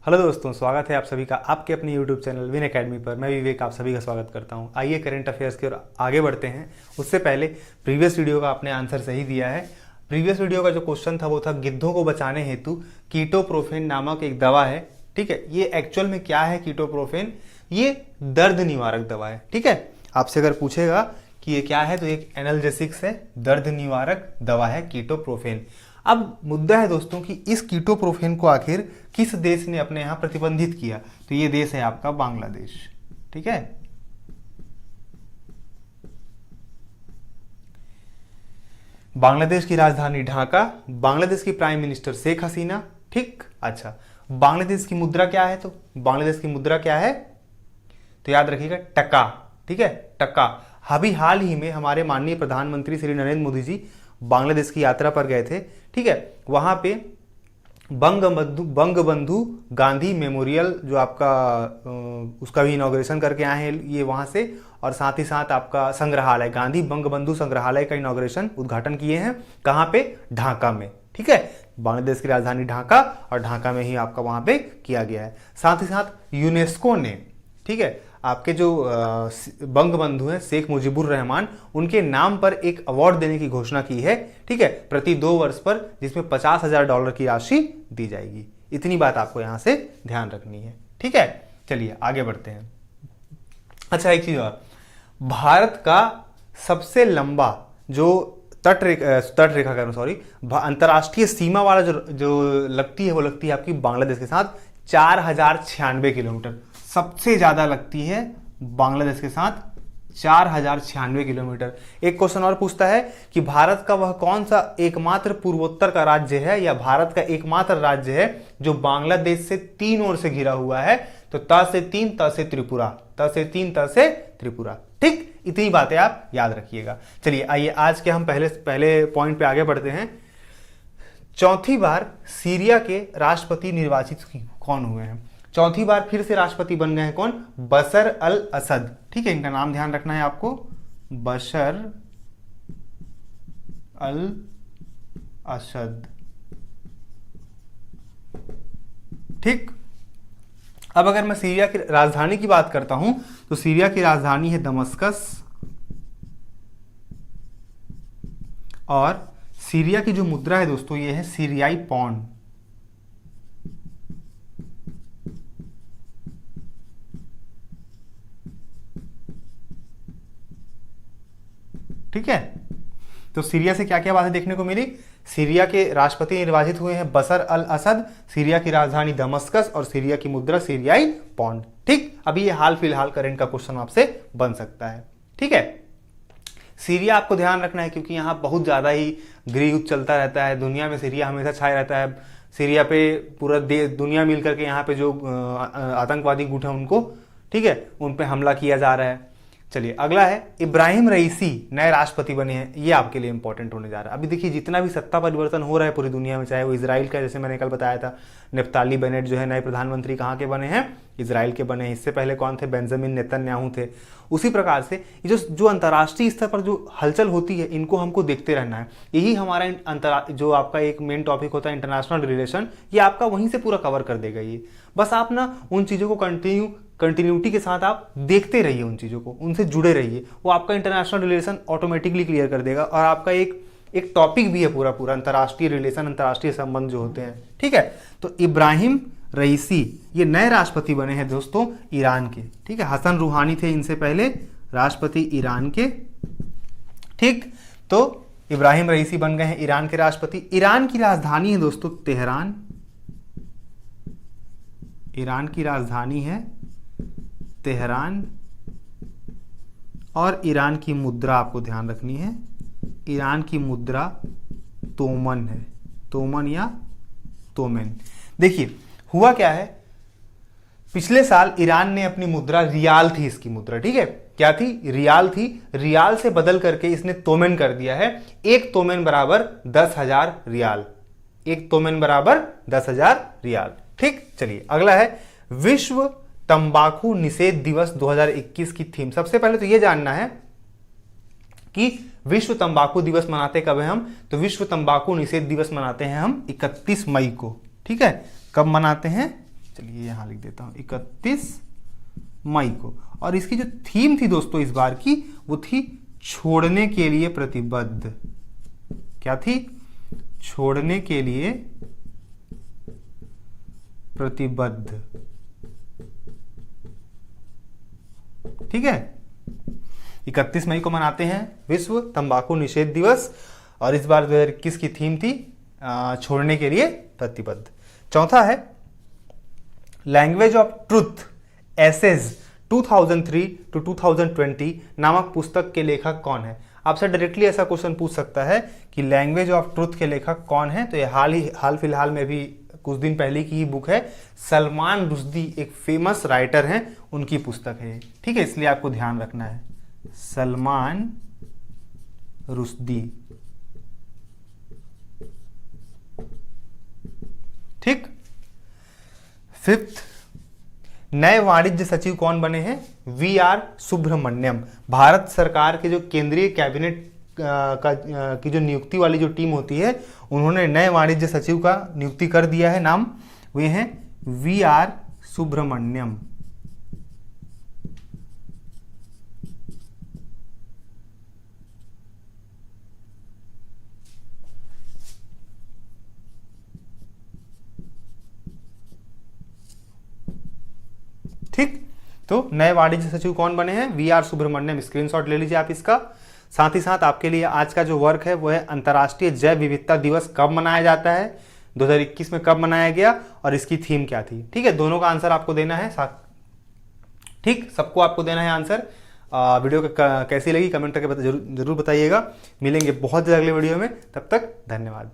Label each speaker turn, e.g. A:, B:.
A: Hello दोस्तों, स्वागत है आप सभी का आपके अपने YouTube चैनल विन एकेडमी पर। मैं विवेक आप सभी का स्वागत करता हूं। आइए करंट अफेयर्स की ओर आगे बढ़ते हैं। उससे पहले प्रीवियस वीडियो का आपने आंसर सही दिया है। प्रीवियस वीडियो का जो क्वेश्चन था वो था गिद्धों को बचाने हेतु कीटोप्रोफेन नामक एक दवा है। ठीक है, ये एक्चुअल में क्या है? कीटोप्रोफेन ये दर्द निवारक दवा है। ठीक है, आपसे अगर पूछेगा कि ये क्या है तो एक एनाल्जेसिक्स है, दर्द निवारक दवा है कीटोप्रोफेन। अब मुद्दा है दोस्तों कि इस कीटोप्रोफेन को आखिर किस देश ने अपने यहां प्रतिबंधित किया? तो ये देश है आपका बांग्लादेश। ठीक है, बांग्लादेश की राजधानी ढाका, बांग्लादेश की प्राइम मिनिस्टर शेख हसीना। ठीक, अच्छा, बांग्लादेश की मुद्रा क्या है? तो बांग्लादेश की मुद्रा क्या है? तो याद रखिएगा टका। ठीक है, टका। अभी हाल ही में हमारे माननीय प्रधानमंत्री श्री नरेंद्र मोदी जी बांग्लादेश की यात्रा पर गए थे। ठीक है, वहां पे बंगबंधु गांधी मेमोरियल जो आपका उसका भी इनॉग्रेशन करके आए हैं ये वहां से, और साथ ही साथ आपका संग्रहालय गांधी बंगबंधु संग्रहालय का इनॉग्रेशन उद्घाटन किए हैं। कहां पे? ढाका में। ठीक है, बांग्लादेश की राजधानी ढाका, और ढाका में ही आपका वहां पे किया गया है। साथ ही साथ यूनेस्को ने, ठीक है, आपके जो बंगबंधु हैं शेख मुजीबुर रहमान, उनके नाम पर एक अवार्ड देने की घोषणा की है। ठीक है, प्रति 2 वर्ष पर, जिसमें $50,000 की राशि दी जाएगी। इतनी बात आपको यहां से ध्यान रखनी है। ठीक है, चलिए आगे बढ़ते हैं। अच्छा, एक चीज और, भारत का सबसे लंबा जो तट रेखा कह रहा हूं, सॉरी, अंतर्राष्ट्रीय सीमा वाला जो लगती है वो लगती है आपकी बांग्लादेश के साथ 4096 किलोमीटर। सबसे ज्यादा लगती है बांग्लादेश के साथ 4096 किलोमीटर। एक क्वेश्चन और पूछता है कि भारत का वह कौन सा एकमात्र पूर्वोत्तर का राज्य है, या भारत का एकमात्र राज्य है जो बांग्लादेश से 3 ओर से घिरा हुआ है? तो त से 3, त से त्रिपुरा, त से 3, त से त्रिपुरा। ठीक, इतनी बातें आप याद रखिएगा। चलिए आइए आज के हम पहले पॉइंट पे आगे बढ़ते हैं। चौथी बार सीरिया के राष्ट्रपति निर्वाचित कौन हुए हैं? चौथी बार फिर से राष्ट्रपति बन गए हैं कौन? बशर अल असद। ठीक है, इनका नाम ध्यान रखना है आपको, बशर अल असद। ठीक, अब अगर मैं सीरिया की राजधानी की बात करता हूं तो सीरिया की राजधानी है दमस्कस, और सीरिया की जो मुद्रा है दोस्तों ये है सीरियाई पौंड। ठीक है, तो सीरिया से क्या क्या बातें देखने को मिली? सीरिया के राष्ट्रपति निर्वाचित हुए हैं बशर अल असद, सीरिया की राजधानी दमस्कस, और सीरिया की मुद्रा सीरियाई पौंड। ठीक, अभी ये हाल फिलहाल करंट का क्वेश्चन आपसे बन सकता है। ठीक है, सीरिया आपको ध्यान रखना है क्योंकि यहाँ बहुत ज्यादा ही गृह युद्ध चलता रहता है। दुनिया में सीरिया हमेशा छाया रहता है। सीरिया पे पूरा दुनिया मिल करके यहाँ पे जो आतंकवादी गुट है उनको, ठीक है, उन पे हमला किया जा रहा है। चलिए अगला है, इब्राहिम रईसी नए राष्ट्रपति बने हैं। ये आपके लिए इंपॉर्टेंट होने जा रहा है। अभी देखिए जितना भी सत्ता परिवर्तन हो रहा है पूरी दुनिया में, चाहे वो इजराइल का, जैसे मैंने कल बताया था, नेफ्ताली बेनेट जो है नए प्रधानमंत्री कहाँ के बने हैं? इजराइल के बने हैं। इससे पहले कौन थे? बेंजामिन नेतन्याहू थे। उसी प्रकार से ये जो अंतर्राष्ट्रीय स्तर पर जो हलचल होती है इनको हमको देखते रहना है। यही हमारा जो आपका एक मेन टॉपिक होता है इंटरनेशनल रिलेशन, ये आपका वहीं से पूरा कवर कर देगा। ये बस आप ना उन चीज़ों को कंटिन्यूटी के साथ आप देखते रहिए, उन चीज़ों को, उनसे जुड़े रहिए, वो आपका इंटरनेशनल रिलेशन ऑटोमेटिकली क्लियर कर देगा। और आपका एक टॉपिक भी है पूरा अंतर्राष्ट्रीय रिलेशन, अंतर्राष्ट्रीय संबंध जो होते हैं। ठीक है, तो इब्राहिम रईसी ये नए राष्ट्रपति बने हैं दोस्तों ईरान के। ठीक है, हसन रूहानी थे इनसे पहले राष्ट्रपति ईरान के। ठीक, तो इब्राहिम रईसी बन गए हैं ईरान के राष्ट्रपति। ईरान की राजधानी है दोस्तों तेहरान। ईरान की राजधानी है तेहरान, और ईरान की मुद्रा आपको ध्यान रखनी है। ईरान की मुद्रा तोमन है, तोमन या तोमेन। देखिए हुआ क्या है, पिछले साल ईरान ने अपनी मुद्रा, रियाल थी इसकी मुद्रा, ठीक है, क्या थी? रियाल थी। रियाल से बदल करके इसने तोमेन कर दिया है। एक तोमेन बराबर 10,000 रियाल। एक तोमेन बराबर 10,000 रियाल। ठीक, चलिए अगला है विश्व तंबाकू निषेध दिवस 2021 की थीम। सबसे पहले तो यह जानना है कि विश्व तंबाकू दिवस मनाते कब है हम? तो विश्व तंबाकू निषेध दिवस मनाते हैं हम 31 मई को। ठीक है, कब मनाते हैं? चलिए यहाँ लिख देता हूँ 31 मई को। और इसकी जो थीम थी दोस्तों इस बार की, वो थी छोड़ने के लिए प्रतिबद्ध। क्या थी? छोड़ने के लिए प्रतिबद्ध। ठीक है, 31 मई को मनाते हैं विश्व तंबाकू निषेध दिवस, और इस बार 2021 की थीम थी छोड़ने के लिए प्रतिबद्ध। चौथा है language of truth essays 2003 to 2020 नामक पुस्तक के लेखक कौन है? आपसे डायरेक्टली ऐसा क्वेश्चन पूछ सकता है कि लैंग्वेज ऑफ ट्रुथ के लेखक कौन है। तो ये हाल फिलहाल में भी कुछ दिन पहले की ही बुक है। सलमान रुश्दी एक फेमस राइटर हैं, उनकी पुस्तक है। ठीक है, इसलिए आपको ध्यान रखना है, सलमान रुश्दी। ठीक। फिफ्थ, नए वाणिज्य सचिव कौन बने हैं? वी.आर. सुब्रमण्यम। भारत सरकार के जो केंद्रीय कैबिनेट की जो नियुक्ति वाली जो टीम होती है, उन्होंने नए वाणिज्य सचिव का नियुक्ति कर दिया है। नाम वे हैं वी.आर. सुब्रमण्यम। ठीक, तो नए वाणिज्य सचिव कौन बने हैं? वी.आर. सुब्रमण्यम। स्क्रीनशॉट ले लीजिए आप इसका। साथ ही साथ आपके लिए आज का जो वर्क है वो है अंतर्राष्ट्रीय जैव विविधता दिवस कब मनाया जाता है, 2021 में कब मनाया गया, और इसकी थीम क्या थी। ठीक है, दोनों का आंसर आपको देना है साथ। ठीक, सबको आपको देना है आंसर। वीडियो कैसी लगी कमेंट करके जरूर बताइएगा। मिलेंगे बहुत जल्द अगले वीडियो में, तब तक धन्यवाद।